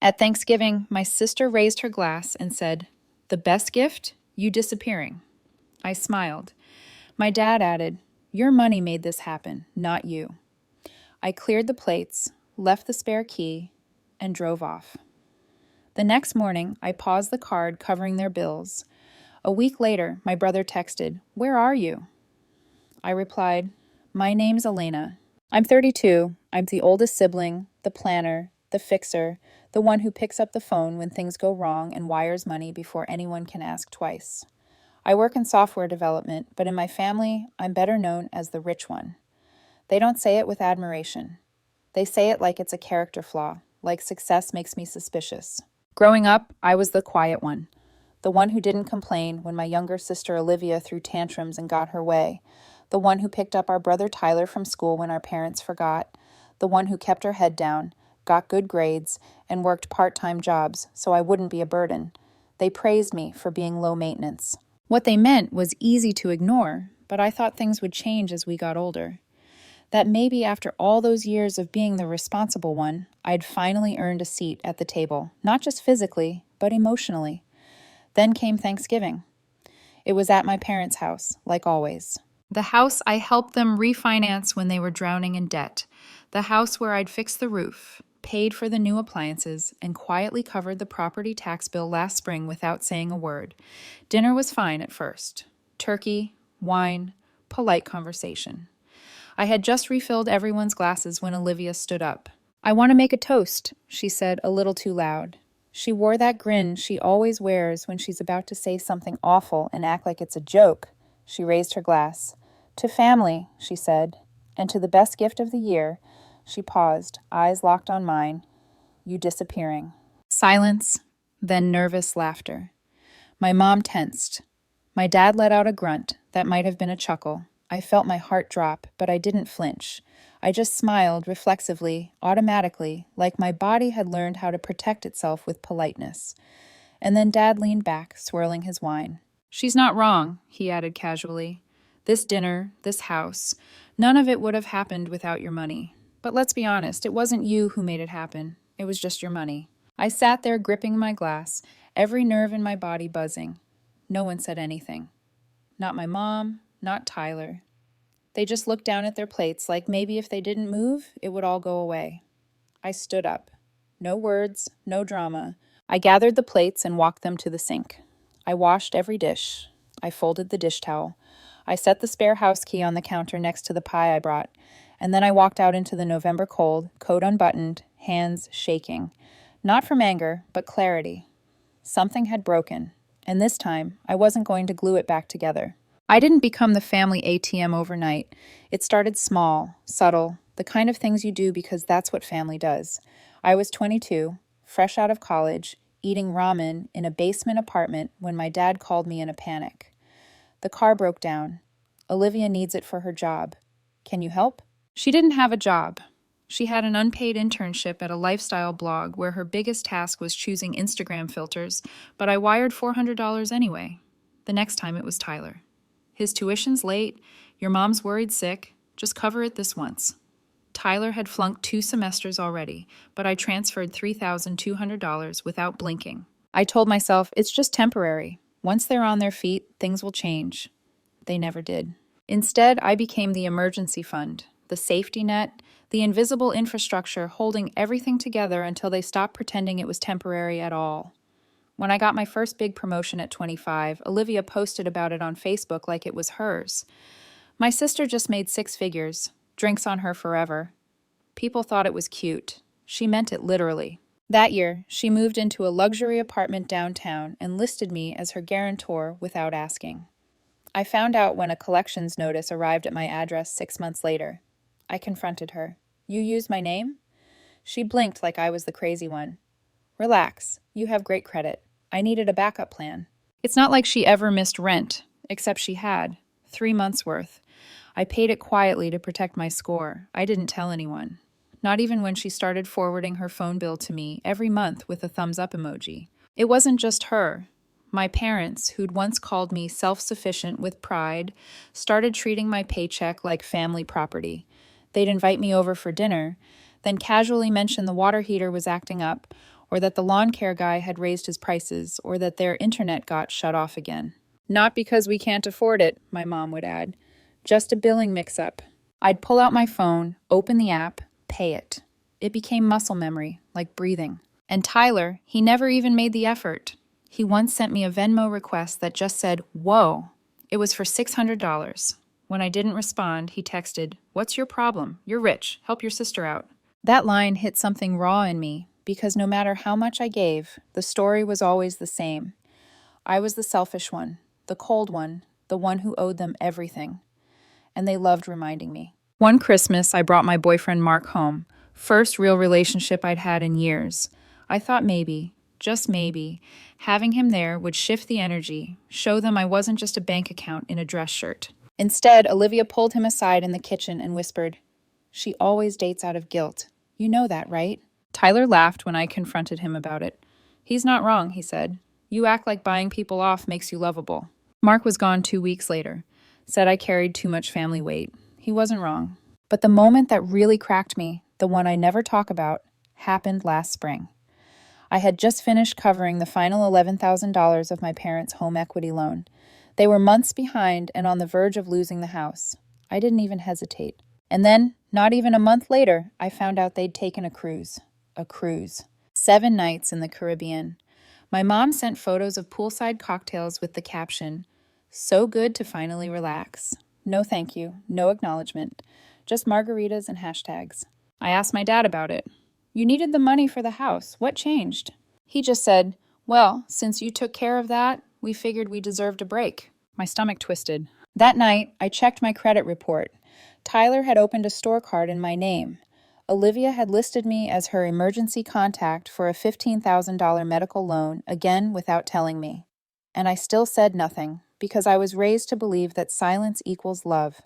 At Thanksgiving, my sister raised her glass and said, "The best gift? You disappearing." I smiled. My dad added, "Your money made this happen, not you." I cleared the plates, left the spare key, and drove off. The next morning, I paused the card covering their bills. A week later, my brother texted, "Where are you?" I replied, "My name's Elena. I'm 32. I'm the oldest sibling, the planner, the fixer, the one who picks up the phone when things go wrong and wires money before anyone can ask twice. I work in software development, but in my family, I'm better known as the rich one." They don't say it with admiration. They say it like it's a character flaw, like success makes me suspicious. Growing up, I was the quiet one, the one who didn't complain when my younger sister Olivia threw tantrums and got her way, the one who picked up our brother Tyler from school when our parents forgot, the one who kept her head down, got good grades, and worked part-time jobs so I wouldn't be a burden. They praised me for being low maintenance. What they meant was easy to ignore, but I thought things would change as we got older. That maybe after all those years of being the responsible one, I'd finally earned a seat at the table, not just physically, but emotionally. Then came Thanksgiving. It was at my parents' house, like always. The house I helped them refinance when they were drowning in debt. The house where I'd fixed the roof, paid for the new appliances, and quietly covered the property tax bill last spring without saying a word. Dinner was fine at first. Turkey, wine, polite conversation. I had just refilled everyone's glasses when Olivia stood up. "I want to make a toast," she said a little too loud. She wore that grin she always wears when she's about to say something awful and act like it's a joke. She raised her glass. "To family," she said, "and to the best gift of the year." She paused, eyes locked on mine. "You disappearing." Silence, then nervous laughter. My mom tensed. My dad let out a grunt that might have been a chuckle. I felt my heart drop, but I didn't flinch. I just smiled reflexively, automatically, like my body had learned how to protect itself with politeness. And then Dad leaned back, swirling his wine. "She's not wrong," he added casually. "This dinner, this house, none of it would have happened without your money. But let's be honest, it wasn't you who made it happen. It was just your money." I sat there gripping my glass, every nerve in my body buzzing. No one said anything. Not my mom, not Tyler. They just looked down at their plates like maybe if they didn't move, it would all go away. I stood up. No words, no drama. I gathered the plates and walked them to the sink. I washed every dish. I folded the dish towel. I set the spare house key on the counter next to the pie I brought, and then I walked out into the November cold, coat unbuttoned, hands shaking. Not from anger, but clarity. Something had broken, and this time I wasn't going to glue it back together. I didn't become the family ATM overnight. It started small, subtle, the kind of things you do because that's what family does. I was 22, fresh out of college, eating ramen in a basement apartment when my dad called me in a panic. "The car broke down. Olivia needs it for her job. Can you help?" She didn't have a job. She had an unpaid internship at a lifestyle blog where her biggest task was choosing Instagram filters, but I wired $400 anyway. The next time it was Tyler. "His tuition's late. Your mom's worried sick. Just cover it this once." Tyler had flunked 2 semesters already, but I transferred $3,200 without blinking. I told myself, it's just temporary. Once they're on their feet, things will change. They never did. Instead, I became the emergency fund, the safety net, the invisible infrastructure holding everything together until they stopped pretending it was temporary at all. When I got my first big promotion at 25, Olivia posted about it on Facebook like it was hers. My sister just made 6 figures, drinks on her forever. People thought it was cute. She meant it literally. That year, she moved into a luxury apartment downtown and listed me as her guarantor without asking. I found out when a collections notice arrived at my address 6 months later. I confronted her. "You used my name?" She blinked like I was the crazy one. "Relax. You have great credit. I needed a backup plan." It's not like she ever missed rent, except she had. 3 months' worth. I paid it quietly to protect my score. I didn't tell anyone. Not even when she started forwarding her phone bill to me every month with a thumbs up emoji. It wasn't just her. My parents, who'd once called me self-sufficient with pride, started treating my paycheck like family property. They'd invite me over for dinner, then casually mention the water heater was acting up, or that the lawn care guy had raised his prices, or that their internet got shut off again. Not because we can't afford it, my mom would add. Just a billing mix-up. I'd pull out my phone, open the app, pay it. It became muscle memory, like breathing. And Tyler, he never even made the effort. He once sent me a Venmo request that just said, "Whoa." It was for $600. When I didn't respond, he texted, "What's your problem? You're rich. Help your sister out." That line hit something raw in me, because no matter how much I gave, the story was always the same. I was the selfish one, the cold one, the one who owed them everything. And they loved reminding me. One Christmas, I brought my boyfriend Mark home. First real relationship I'd had in years. I thought maybe, just maybe, having him there would shift the energy, show them I wasn't just a bank account in a dress shirt. Instead, Olivia pulled him aside in the kitchen and whispered, "She always dates out of guilt. You know that, right?" Tyler laughed when I confronted him about it. "He's not wrong," he said. "You act like buying people off makes you lovable." Mark was gone 2 weeks later. Said I carried too much family weight. He wasn't wrong. But the moment that really cracked me, the one I never talk about, happened last spring. I had just finished covering the final $11,000 of my parents' home equity loan. They were months behind and on the verge of losing the house. I didn't even hesitate. And then, not even a month later, I found out they'd taken a cruise. A cruise. 7 nights in the Caribbean. My mom sent photos of poolside cocktails with the caption, "So good to finally relax." No thank you, no acknowledgement. Just margaritas and hashtags. I asked my dad about it. "You needed the money for the house. What changed?" He just said, "Well, since you took care of that, we figured we deserved a break." My stomach twisted. That night, I checked my credit report. Tyler had opened a store card in my name. Olivia had listed me as her emergency contact for a $15,000 medical loan, again without telling me. And I still said nothing, because I was raised to believe that silence equals love,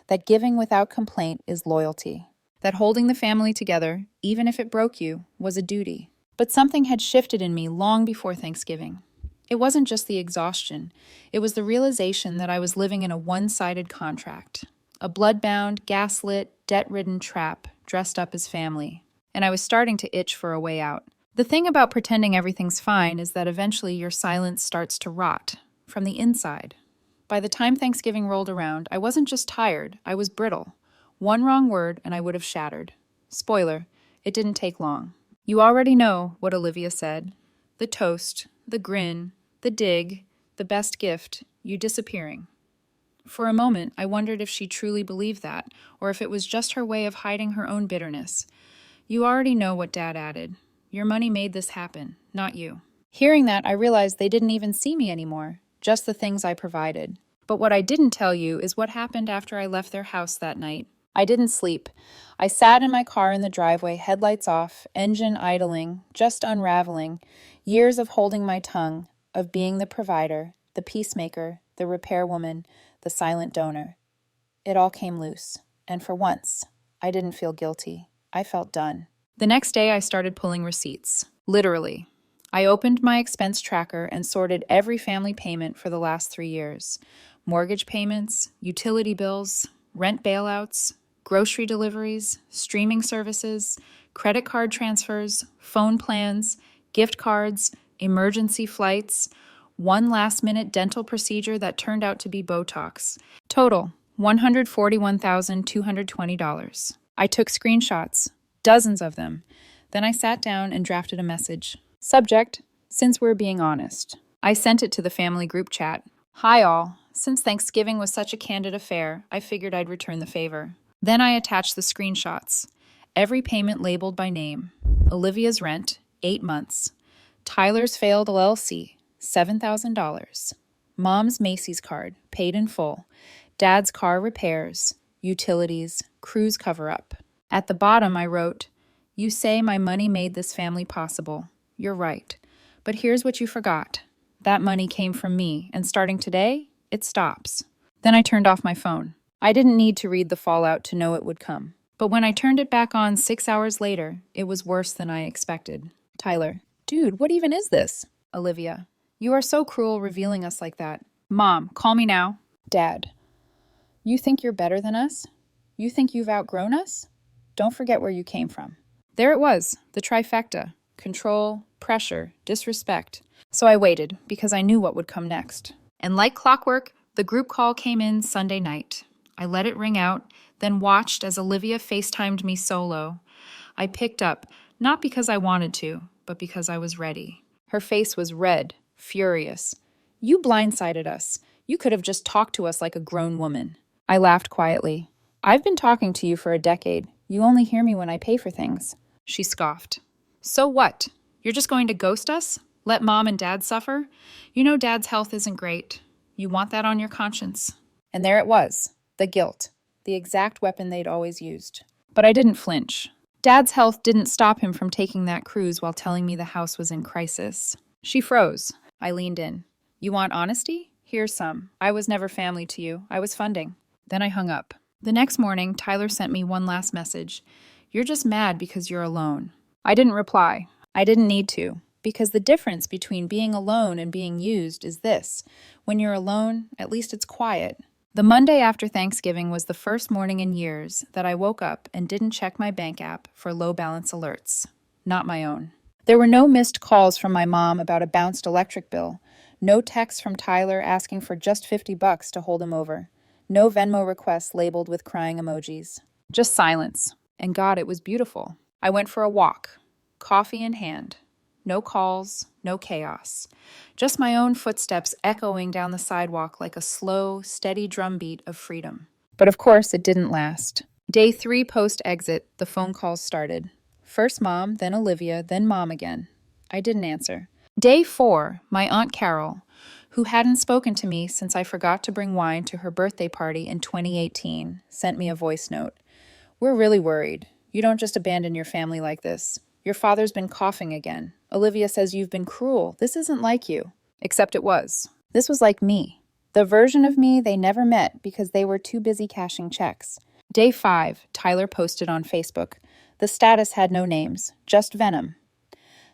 that giving without complaint is loyalty, that holding the family together, even if it broke you, was a duty. But something had shifted in me long before Thanksgiving. It wasn't just the exhaustion. It was the realization that I was living in a one-sided contract, a blood-bound, gaslit, debt-ridden trap dressed up as family. And I was starting to itch for a way out. The thing about pretending everything's fine is that eventually your silence starts to rot from the inside. By the time Thanksgiving rolled around, I wasn't just tired, I was brittle. One wrong word and I would have shattered. Spoiler, it didn't take long. You already know what Olivia said. The toast, the grin, the dig, the best gift, you disappearing. For a moment, I wondered if she truly believed that, or if it was just her way of hiding her own bitterness. You already know what Dad added. Your money made this happen, not you. Hearing that, I realized they didn't even see me anymore, just the things I provided. But what I didn't tell you is what happened after I left their house that night. I didn't sleep. I sat in my car in the driveway, headlights off, engine idling, just unraveling, years of holding my tongue, of being the provider, the peacemaker, the repairwoman, the silent donor. It all came loose, and for once, I didn't feel guilty. I felt done. The next day, I started pulling receipts. Literally. I opened my expense tracker and sorted every family payment for the last 3 years. Mortgage payments, utility bills, rent bailouts, grocery deliveries, streaming services, credit card transfers, phone plans, gift cards, emergency flights, one last-minute dental procedure that turned out to be Botox. Total, $141,220. I took screenshots, dozens of them. Then I sat down and drafted a message. Subject, since we're being honest. I sent it to the family group chat. Hi all. Since Thanksgiving was such a candid affair, I figured I'd return the favor. Then I attached the screenshots. Every payment labeled by name. Olivia's rent, 8 months. Tyler's failed LLC, $7,000. Mom's Macy's card, paid in full. Dad's car repairs, utilities, cruise cover-up. At the bottom I wrote, "You say my money made this family possible. You're right. But here's what you forgot. That money came from me, and starting today, it stops." Then I turned off my phone. I didn't need to read the fallout to know it would come. But when I turned it back on 6 hours later, it was worse than I expected. Tyler, "Dude, what even is this?" Olivia, "You are so cruel revealing us like that." Mom, "Call me now." Dad, "You think you're better than us? You think you've outgrown us? Don't forget where you came from." There it was, the trifecta. control, pressure, disrespect. So I waited because I knew what would come next. And like clockwork, the group call came in Sunday night. I let it ring out, then watched as Olivia FaceTimed me solo. I picked up, not because I wanted to, but because I was ready. Her face was red, furious. You blindsided us. You could have just talked to us like a grown woman. I laughed quietly. I've been talking to you for a decade. You only hear me when I pay for things. She scoffed. So what? You're just going to ghost us? Let Mom and Dad suffer? You know Dad's health isn't great. You want that on your conscience. And there it was, the guilt, the exact weapon they'd always used. But I didn't flinch. Dad's health didn't stop him from taking that cruise while telling me the house was in crisis. She froze. I leaned in. You want honesty? Here's some. I was never family to you. I was funding. Then I hung up. The next morning, Tyler sent me one last message. You're just mad because you're alone. I didn't reply. I didn't need to. Because the difference between being alone and being used is this. When you're alone, at least it's quiet. The Monday after Thanksgiving was the first morning in years that I woke up and didn't check my bank app for low balance alerts. Not my own. There were no missed calls from my mom about a bounced electric bill. No texts from Tyler asking for just $50 to hold him over. No Venmo requests labeled with crying emojis. Just silence. And God, it was beautiful. I went for a walk, coffee in hand. No calls, no chaos. Just my own footsteps echoing down the sidewalk like a slow, steady drumbeat of freedom. But of course, it didn't last. Day 3 post-exit, the phone calls started. First Mom, then Olivia, then Mom again. I didn't answer. Day 4, my Aunt Carol, who hadn't spoken to me since I forgot to bring wine to her birthday party in 2018, sent me a voice note. We're really worried. You don't just abandon your family like this. Your father's been coughing again. Olivia says you've been cruel. This isn't like you. Except it was. This was like me. The version of me they never met because they were too busy cashing checks. Day 5, Tyler posted on Facebook. The status had no names, just venom.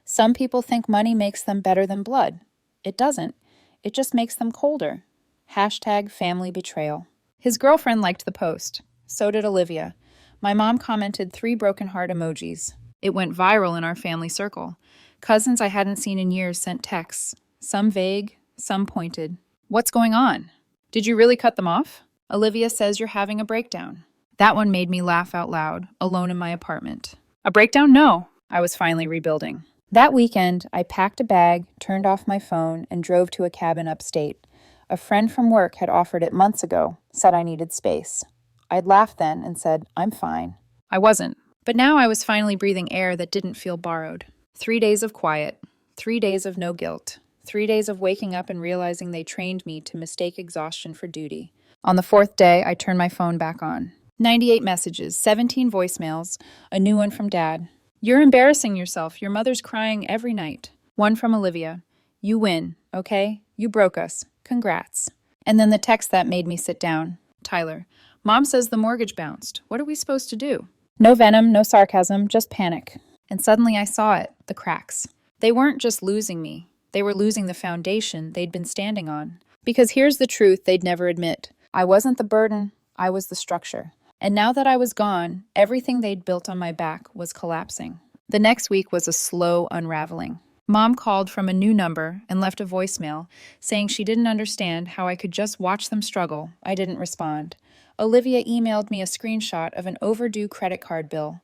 Some people think money makes them better than blood. It doesn't. It just makes them colder. Hashtag family betrayal. His girlfriend liked the post. So did Olivia. My mom commented 3 broken heart emojis. It went viral in our family circle. Cousins I hadn't seen in years sent texts, some vague, some pointed. What's going on? Did you really cut them off? Olivia says you're having a breakdown. That one made me laugh out loud, alone in my apartment. A breakdown? No. I was finally rebuilding. That weekend, I packed a bag, turned off my phone, and drove to a cabin upstate. A friend from work had offered it months ago, said I needed space. I'd laughed then and said, I'm fine. I wasn't. But now I was finally breathing air that didn't feel borrowed. 3 days of quiet, 3 days of no guilt, 3 days of waking up and realizing they trained me to mistake exhaustion for duty. On the 4th day, I turned my phone back on. 98 messages, 17 voicemails, a new one from Dad. You're embarrassing yourself. Your mother's crying every night. One from Olivia. You win, okay? You broke us. Congrats. And then the text that made me sit down. Tyler. Mom says the mortgage bounced. What are we supposed to do? No venom, no sarcasm, just panic. And suddenly I saw it, the cracks. They weren't just losing me. They were losing the foundation they'd been standing on. Because here's the truth they'd never admit. I wasn't the burden, I was the structure. And now that I was gone, everything they'd built on my back was collapsing. The next week was a slow unraveling. Mom called from a new number and left a voicemail saying she didn't understand how I could just watch them struggle. I didn't respond. Olivia emailed me a screenshot of an overdue credit card bill.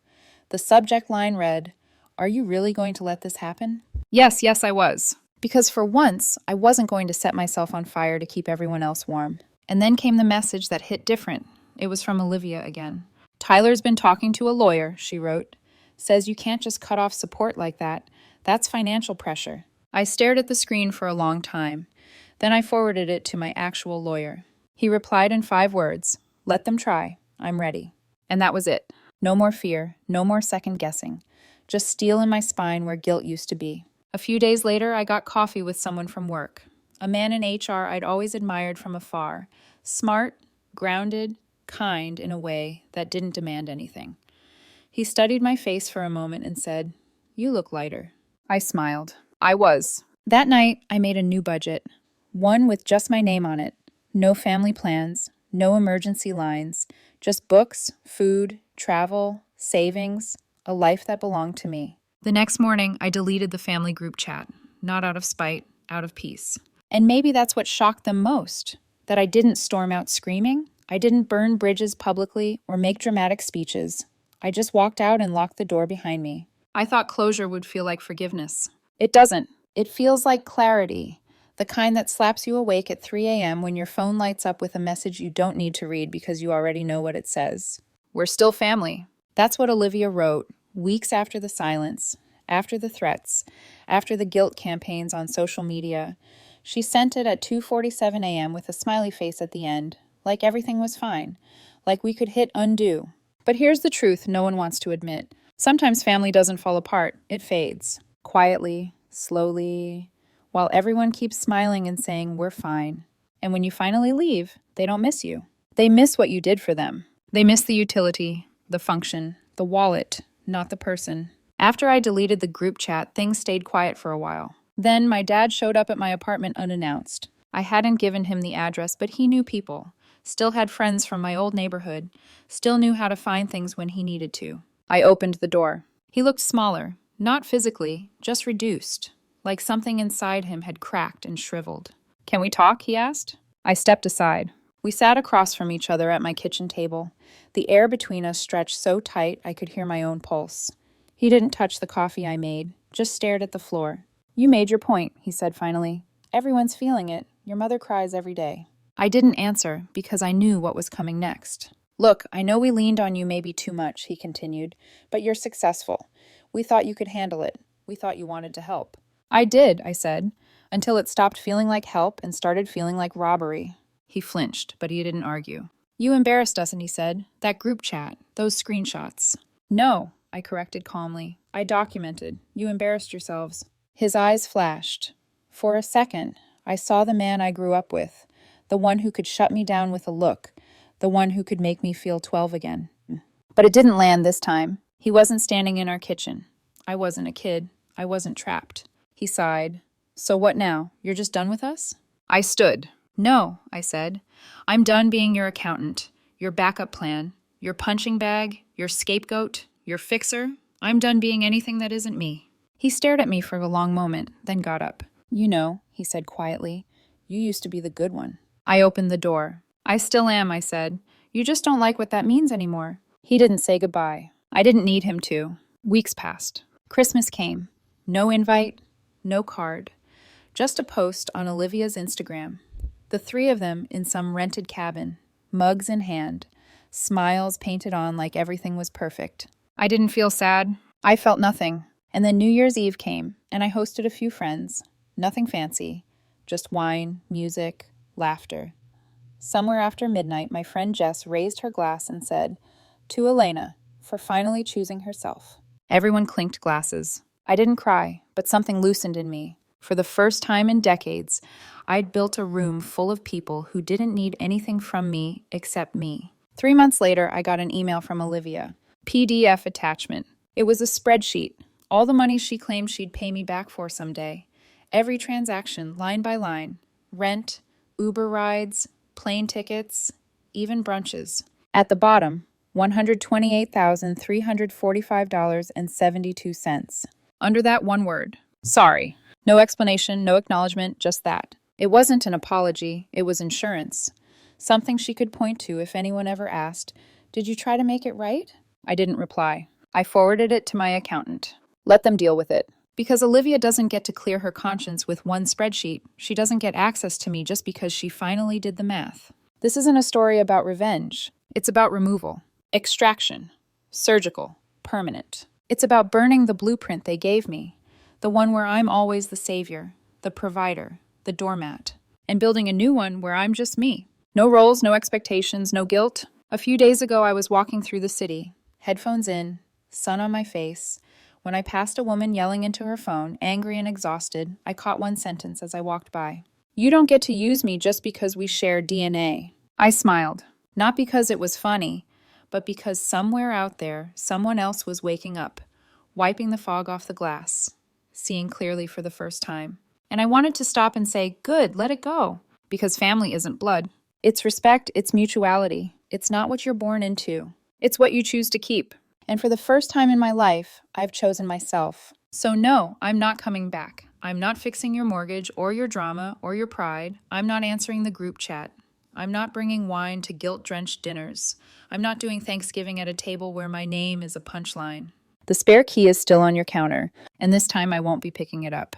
The subject line read, Are you really going to let this happen? Yes, I was. Because for once, I wasn't going to set myself on fire to keep everyone else warm. And then came the message that hit different. It was from Olivia again. Tyler's been talking to a lawyer, she wrote. Says you can't just cut off support like that. That's financial pressure. I stared at the screen for a long time. Then I forwarded it to my actual lawyer. He replied in 5 words. Let them try. I'm ready. And that was it. No more fear, no more second guessing. Just steel in my spine where guilt used to be. A few days later, I got coffee with someone from work. A man in HR I'd always admired from afar. Smart, grounded, kind in a way that didn't demand anything. He studied my face for a moment and said, You look lighter. I smiled. I was. That night, I made a new budget. One with just my name on it. No family plans. No emergency lines, just books, food, travel, savings, a life that belonged to me. The next morning, I deleted the family group chat, not out of spite, out of peace. And maybe that's what shocked them most, that I didn't storm out screaming, I didn't burn bridges publicly or make dramatic speeches. I just walked out and locked the door behind me. I thought closure would feel like forgiveness. It doesn't. It feels like clarity, the kind that slaps you awake at 3 a.m. when your phone lights up with a message you don't need to read because you already know what it says. We're still family. That's what Olivia wrote, weeks after the silence, after the threats, after the guilt campaigns on social media. She sent it at 2:47 a.m. with a smiley face at the end, like everything was fine, like we could hit undo. But here's the truth no one wants to admit. Sometimes family doesn't fall apart, it fades. Quietly, slowly, while everyone keeps smiling and saying, we're fine. And when you finally leave, they don't miss you. They miss what you did for them. They miss the utility, the function, the wallet, not the person. After I deleted the group chat, things stayed quiet for a while. Then my dad showed up at my apartment unannounced. I hadn't given him the address, but he knew people. Still had friends from my old neighborhood. Still knew how to find things when he needed to. I opened the door. He looked smaller. Not physically, just reduced, like something inside him had cracked and shriveled. Can we talk? He asked. I stepped aside. We sat across from each other at my kitchen table. The air between us stretched so tight I could hear my own pulse. He didn't touch the coffee I made, just stared at the floor. You made your point, he said finally. Everyone's feeling it. Your mother cries every day. I didn't answer because I knew what was coming next. Look, I know we leaned on you maybe too much, he continued, but you're successful. We thought you could handle it. We thought you wanted to help. I did, I said, until it stopped feeling like help and started feeling like robbery. He flinched, but he didn't argue. You embarrassed us, and he said. That group chat, those screenshots. No, I corrected calmly. I documented. You embarrassed yourselves. His eyes flashed. For a second, I saw the man I grew up with, the one who could shut me down with a look, the one who could make me feel 12 again. But it didn't land this time. He wasn't standing in our kitchen. I wasn't a kid. I wasn't trapped. He sighed. So what now? You're just done with us? I stood. No, I said. I'm done being your accountant, your backup plan, your punching bag, your scapegoat, your fixer. I'm done being anything that isn't me. He stared at me for a long moment, then got up. You know, he said quietly, you used to be the good one. I opened the door. I still am, I said. You just don't like what that means anymore. He didn't say goodbye. I didn't need him to. Weeks passed. Christmas came. No invite, no card. Just a post on Olivia's Instagram. The three of them in some rented cabin, mugs in hand, smiles painted on like everything was perfect. I didn't feel sad. I felt nothing. And then New Year's Eve came, and I hosted a few friends. Nothing fancy. Just wine, music, laughter. Somewhere after midnight, my friend Jess raised her glass and said, to Elena, for finally choosing herself. Everyone clinked glasses. I didn't cry, but something loosened in me. For the first time in decades, I'd built a room full of people who didn't need anything from me except me. 3 months later, I got an email from Olivia. PDF attachment. It was a spreadsheet. All the money she claimed she'd pay me back for someday. Every transaction, line by line. Rent, Uber rides, plane tickets, even brunches. At the bottom, $128,345.72. Under that one word, sorry. No explanation, no acknowledgement, just that. It wasn't an apology, it was insurance. Something she could point to if anyone ever asked, did you try to make it right? I didn't reply. I forwarded it to my accountant. Let them deal with it. Because Olivia doesn't get to clear her conscience with one spreadsheet. She doesn't get access to me just because she finally did the math. This isn't a story about revenge. It's about removal. Extraction. Surgical. Permanent. It's about burning the blueprint they gave me. The one where I'm always the savior, the provider, the doormat. And building a new one where I'm just me. No roles, no expectations, no guilt. A few days ago, I was walking through the city, headphones in, sun on my face. When I passed a woman yelling into her phone, angry and exhausted, I caught one sentence as I walked by. You don't get to use me just because we share DNA. I smiled. Not because it was funny, but because somewhere out there, someone else was waking up, wiping the fog off the glass, seeing clearly for the first time. And I wanted to stop and say, good, let it go. Because family isn't blood. It's respect, it's mutuality. It's not what you're born into. It's what you choose to keep. And for the first time in my life, I've chosen myself. So no, I'm not coming back. I'm not fixing your mortgage or your drama or your pride. I'm not answering the group chat. I'm not bringing wine to guilt-drenched dinners. I'm not doing Thanksgiving at a table where my name is a punchline. The spare key is still on your counter, and this time I won't be picking it up.